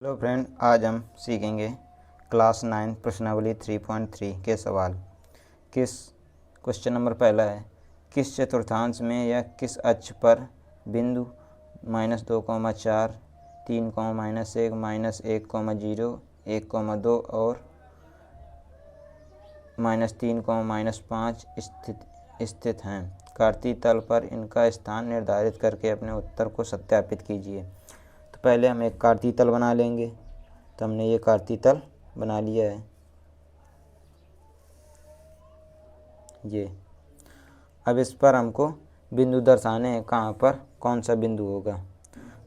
Hello friend, आज हम सीखेंगे क्लास 9 प्रश्नावली 3.3 के सवाल। क्वेश्चन नंबर पहला है, किस चतुर्थांश में या किस अक्ष पर बिंदु -2,4, 3, -1, -1, 0, 1, 2 और -3, -5 स्थित हैं। कार्तीय तल पर इनका स्थान निर्धारित करके अपने उत्तर को सत्यापित कीजिए। तो पहले हम एक कार्तीय तल बना लेंगे। तो हमने ये कार्तीय तल बना लिया है। ये अब इस पर हमको बिंदु दर्शाने हैं, कहाँ पर कौन सा बिंदु होगा।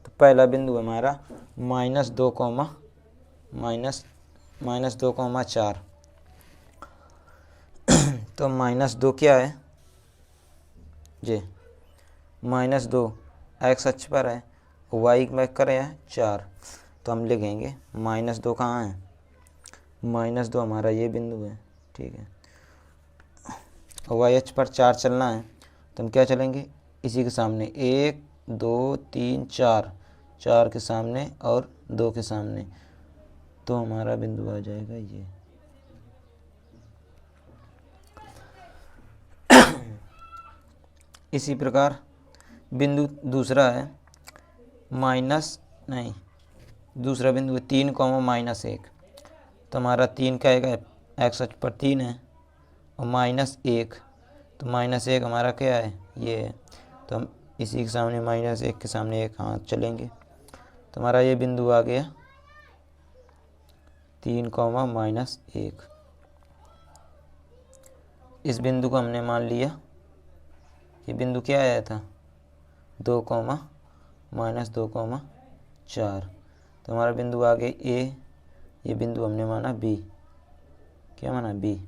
तो पहला बिंदु हमारा -2,4। तो -2 क्या है जी, -2 एक्स अक्ष पर है, वाई में करें है 4। तो हम लिखेंगे -2 कहाँ है, -2 हमारा ये बिंदु है, ठीक है। वाई अक्ष पर 4 चलना है, तो हम क्या चलेंगे, इसी के सामने 1, 2, 3, 4, 4 के सामने और 2 के सामने, तो हमारा बिंदु आ जाएगा ये। इसी प्रकार बिंदु दूसरा है दूसरा बिंदु है 3, -1। तो हमारा 3 का एक एक्स अक्ष पर 3 है और -1, तो -1 हमारा क्या है, ये है। तो हम इसी के सामने -1 के सामने एक हाथ चलेंगे, तो हमारा ये बिंदु आ गया 3, -1। इस बिंदु को हमने मान लिया, ये बिंदु क्या आया था 2, -2,4। तो हमारा बिंदु आ गया ए, ये बिंदु हमने माना बी। क्या माना, बी।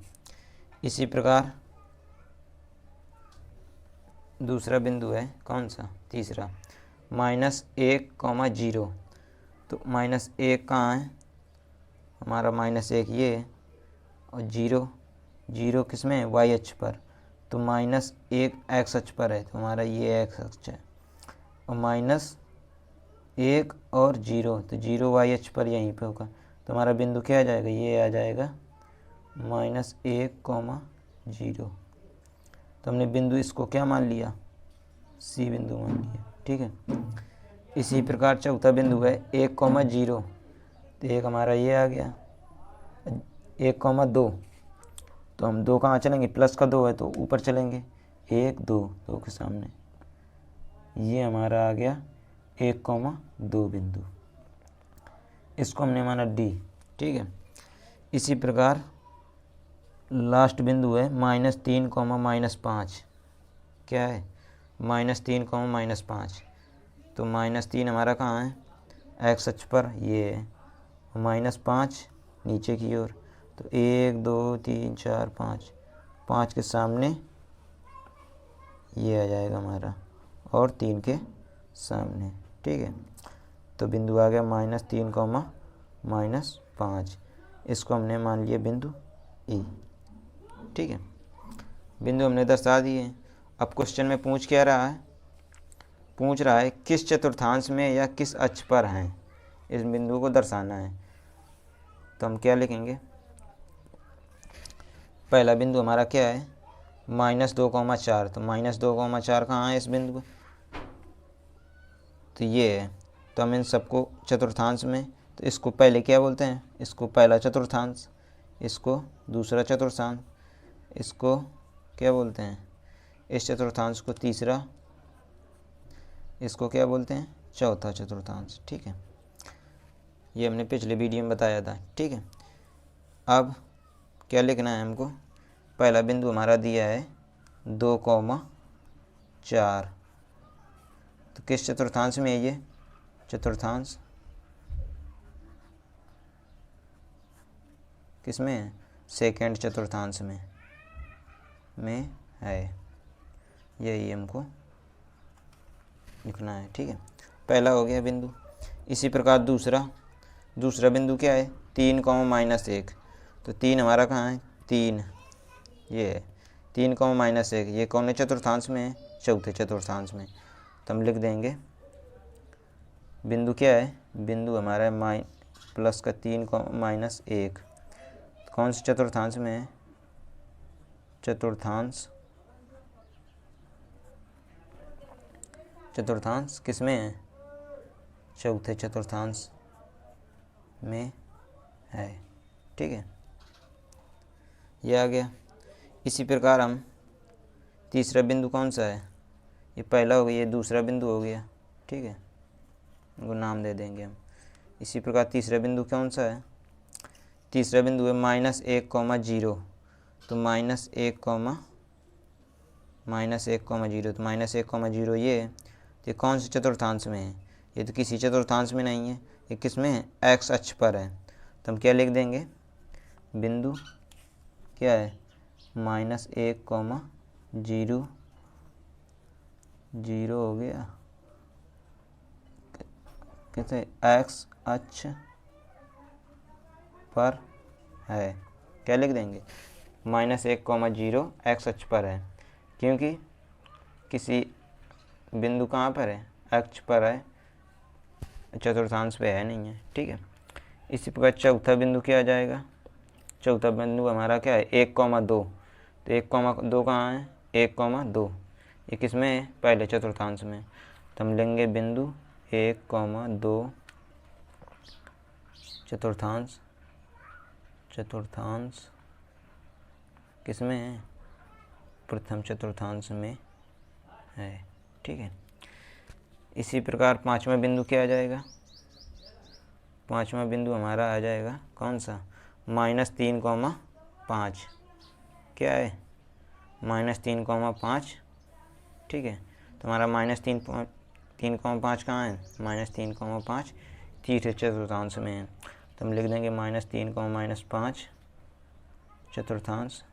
इसी प्रकार दूसरा बिंदु है कौन सा, तीसरा -1, 0। तो -1 कहाँ है, हमारा -1 ये है, और 0 किस में है, वाई अक्ष पर। तो -1 एक्स अक्ष पर है, तो हमारा ये एक्स अक्ष है, और -1 और 0, तो 0 वाई अक्ष पर यहीं पे होगा। तो हमारा बिंदु क्या आ जाएगा, ये आ जाएगा -1, 0। तो हमने बिंदु इसको क्या मान लिया, सी बिंदु मान लिया, ठीक है। इसी प्रकार चौथा बिंदु है 1, 0। तो एक हमारा ये आ गया 1, 2। तो हम 2 कहाँ चलेंगे, प्लस का 2 है तो ऊपर चलेंगे, 1, 2 के सामने, ये हमारा आ गया 1, 2 बिंदु। इसको हमने माना डी, ठीक है। इसी प्रकार लास्ट बिंदु है -3, -5। क्या है, -3, -5। तो -3 हमारा कहाँ है, एक्स अक्ष पर ये है, -5 नीचे की ओर। तो 1, 2, 3, 4, 5 के सामने ये आ जाएगा हमारा, और 3 के सामने, ठीक है। तो बिंदु आ गया -3, -5। इसको हमने मान लिया बिंदु ई, ठीक है। बिंदु हमने दर्शा दिए। अब क्वेश्चन में पूछ रहा है किस चतुर्थांश में या किस अक्ष पर हैं, इस बिंदु को दर्शाना है। तो हम क्या लिखेंगे, पहला बिंदु हमारा क्या है -2,4। तो -2,4 कहाँ है इस बिंदु पर, तो ये है। तो हम इन सबको चतुर्थांश में, तो इसको पहले क्या बोलते हैं, इसको पहला चतुर्थांश, इसको दूसरा चतुर्थांश, इसको क्या बोलते हैं, इस चतुर्थांश को तीसरा, इसको क्या बोलते हैं, चौथा चतुर्थांश, ठीक है। ये हमने पिछले वीडियो में बताया था, ठीक है। अब क्या लिखना है हमको, पहला बिंदु हमारा दिया है 2, 4। तो किस चतुर्थांश में है ये, चतुर्थांश किस में है, सेकेंड चतुर्थांश में है, यही हमको लिखना है, ठीक है। पहला हो गया बिंदु। इसी प्रकार दूसरा बिंदु क्या है 3, -1। तो 3 हमारा कहाँ है, 3 ये है, 3, -1, ये कौन चतुर्थांश में है, चौथे चतुर्थांश में। तो हम लिख देंगे बिंदु क्या है, बिंदु हमारा प्लस का 3 माइनस 1, कौन से चतुर्थांश में है? चतुर्थांश किस में है? चौथे चतुर्थांश में है। ठीक है, ये आ गया। इसी प्रकार हम तीसरा बिंदु कौन सा है? ये पहला हो गया, ये दूसरा बिंदु हो गया। ठीक है, इनको नाम दे देंगे हम। इसी प्रकार तीसरा बिंदु कौन सा है? तीसरा बिंदु है -1,0। तो -1,0 तो -1,0 ये है। तो ये कौन से चतुर्थांश में है? ये तो किसी चतुर्थांश में नहीं है, ये किस में है? एक्स अक्ष पर है। तो हम क्या लिख देंगे? बिंदु क्या है? -1,0 0 हो गया, कितने? एक्स अक्ष पर है। क्या लिख देंगे? -1,0 एक्स अक्ष पर है, क्योंकि किसी बिंदु कहाँ पर है? अक्ष पर है, चतुर्थांश पे है नहीं है। ठीक है, इसी प्रकार चौथा बिंदु क्या आ जाएगा? चौथा बिंदु हमारा क्या है? 1,2। तो 1,2 कहाँ है? 1,2 ये किस में है? पहले चतुर्थांश में। तो हम लेंगे बिंदु 1,2 चतुर्थांश किस में है? प्रथम चतुर्थांश में है। ठीक है, इसी प्रकार पांचवा बिंदु क्या आ जाएगा? पांचवा बिंदु हमारा आ जाएगा कौन सा? -3,5। क्या है? -3,5। ठीक है, तो हमारा -3,5 कहाँ है? -3,5 तीसरे चतुर्थांश में है। तो हम लिख देंगे -3,-5 चतुर्थांश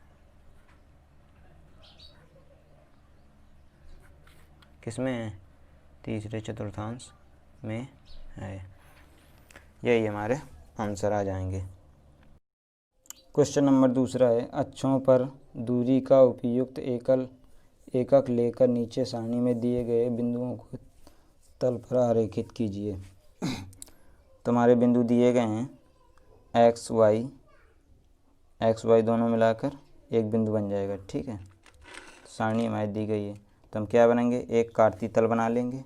किस में है? तीसरे चतुर्थांश में है। यही हमारे आंसर आ जाएंगे। क्वेश्चन नंबर दूसरा है, अक्षों पर दूरी का उपयुक्त एकक लेकर नीचे सारणी में दिए गए बिंदुओं को तल पर आरेखित कीजिए। तो हमारे बिंदु दिए गए हैं एक्स वाई दोनों मिलाकर एक बिंदु बन जाएगा। ठीक है, सारणी हमारी दी गई है, तो हम क्या बनाएंगे? एक काटती तल बना लेंगे।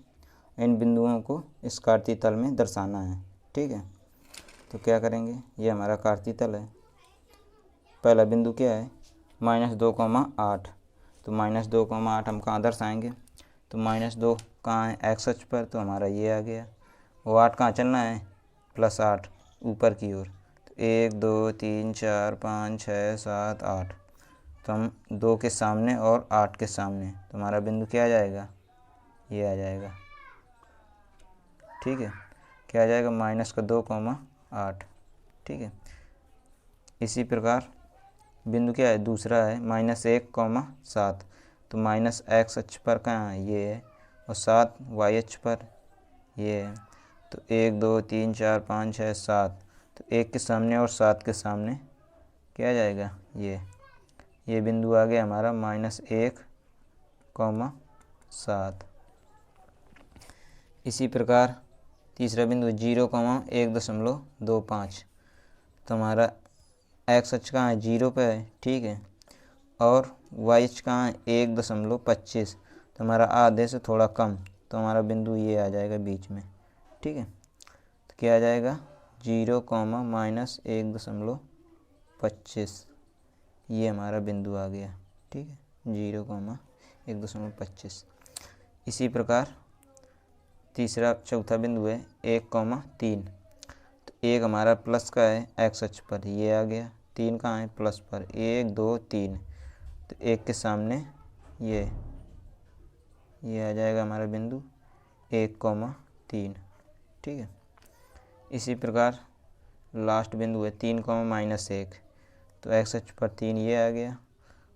इन बिंदुओं को इस काटती तल में दर्शाना है। ठीक है, तो क्या करेंगे? ये हमारा काटती तल है। पहला बिंदु क्या है? -2,8। तो -2,8 हम कहाँ दर्शाएंगे? तो -2 कहाँ है? एक्स अक्ष पर, तो हमारा ये आ गया। वो 8 कहाँ चलना है? +8 ऊपर की ओर। तो 1 2 3 4 5 6 7 8। तो हम 2 के सामने और 8 के सामने, तो हमारा बिंदु क्या आ जाएगा? ये आ जाएगा। ठीक है, क्या आ जाएगा? -2,8। ठीक है, इसी प्रकार बिंदु क्या है? दूसरा है -1,7। तो -x अक्ष पर कहाँ है? ये है, और 7 y अक्ष पर ये है। तो 1 2 3 4 5 6 7, तो 1 के सामने और 7 के सामने क्या आ जाएगा? ये बिंदु आ गया हमारा -1,7। इसी प्रकार तीसरा बिंदु 0,1.25। तो हमारा एक्स अक्ष कहाँ है? 0 पे है। ठीक है, और वाई अक्ष कहाँ है? 1.25। तो हमारा आधे से थोड़ा कम, तो हमारा बिंदु ये आ जाएगा बीच में। ठीक है, तो क्या आ जाएगा? 0, -1.25 ये हमारा बिंदु आ गया। ठीक है, 0,1.25। इसी प्रकार चौथा बिंदु है 1,3। तो 1 हमारा प्लस का है एक्स अक्ष पर, ये आ गया। 3 कहाँ है? प्लस पर। 1 2 3, तो 1 के सामने ये आ जाएगा हमारा बिंदु 1,3। ठीक है, इसी प्रकार लास्ट बिंदु है 3,-1। तो एक्स अक्ष पर 3 ये आ गया,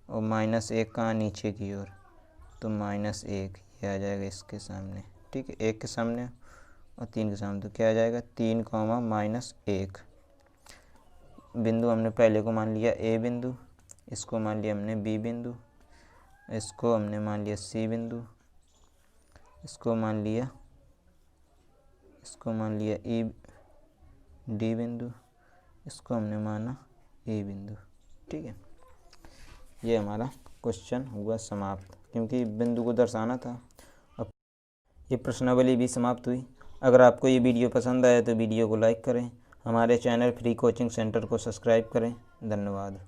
और -1 कहाँ? नीचे की ओर, तो -1 ये आ जाएगा इसके सामने। ठीक है, 1 के सामने और 3 के सामने, तो क्या आ जाएगा? 3,-1 बिंदु हमने पहले को मान लिया ए बिंदु, इसको मान लिया हमने बी बिंदु, इसको हमने मान लिया सी बिंदु, इसको मान लिया ई, डी बिंदु, इसको हमने माना ए बिंदु। ठीक है, ये हमारा क्वेश्चन हुआ समाप्त, क्योंकि बिंदु को दर्शाना था। अब ये प्रश्नावली भी समाप्त हुई। अगर आपको ये वीडियो पसंद आया तो वीडियो को लाइक करें, हमारे चैनल फ्री कोचिंग सेंटर को सब्सक्राइब करें। धन्यवाद।